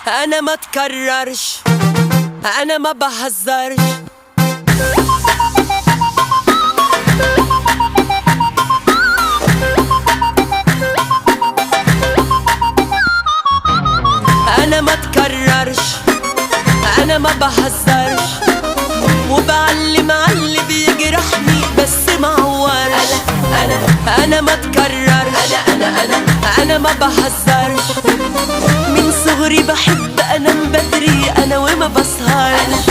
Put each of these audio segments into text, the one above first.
انا ما تكررش، انا ما بهزرش. انا ما تكررش، انا ما بهزرش، وبعلم عاللي بيجرحني بس ما عورش. انا ما تكررش، انا ما بهزرش. من صغري بحب انام بدري انا وما بسهرش.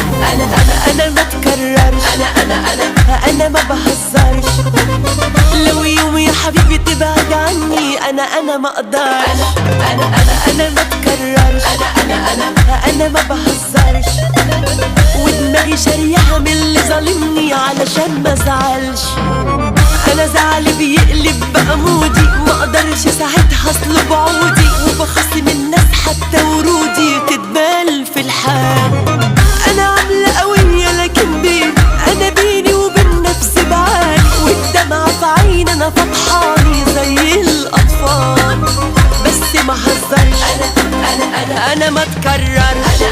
انا ما تكررش، انا ما بهزرش. لو يوم يا حبيبي تبعد عني انا ما اقدرش. انا ما تكررش، انا ما بهزرش. ودماغي شريحة من اللي ظالمني علشان ما ازعلش. انا زعلي بيقلب بقى مودي، ما اقدرش ساعتها اصلب عودي، وبخصم الناس حتى ورودي تتبال في الحال. انا عاملة قوية لكن بيني انا بيني وبين نفسي بعاني، والدمعة في عيني انا فضحاني زي الاطفال. بس ما هزرش، انا ما تكررش.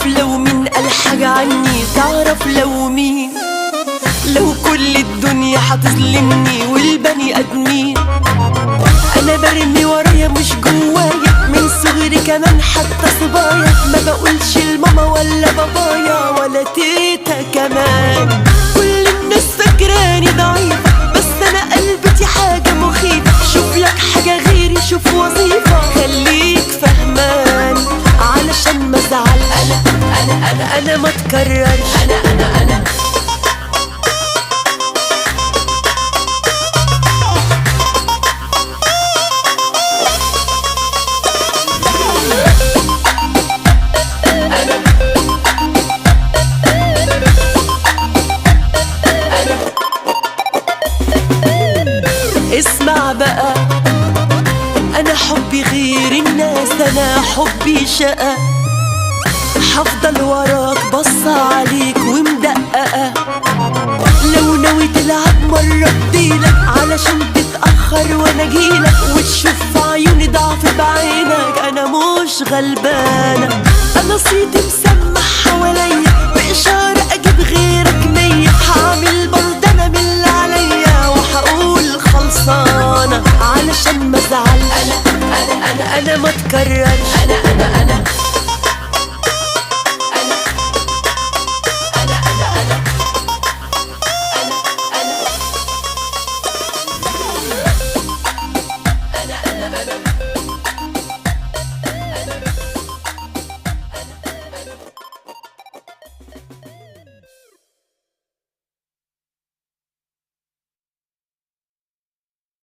لو مين قال حاجة عني، تعرف لو مين، لو كل الدنيا هتظلمني والبني ادمين. انا برمي ورايا مش جوايا، من صغري كمان حتى صبايا ما بقولش لماما ولا بابايا ولا تيتا كمان. كل الناس فاكراني ضعيفة بس انا قلبتي حاجة مخيفة. شوف لك حاجة غيري، شوف وظيفة خليك فهمان علشان ما ازعلش. انا ما تكررش. اسمع بقى، انا حبي غير الناس، انا حبي شقة. هفضل وراك بصة عليك ومدققة. لو ناوي تلعب مرة بديلك علشان تتأخر وانا جيلك، وتشوف في عيوني ضعف بعينك انا مش غلبانة. انا صيتي مسمح حواليا بإشارة اجيب غيرك 100. هعمل برضه انا من اللي عليا وهقول خلصانة علشان ما ازعلش. انا ما تكررش.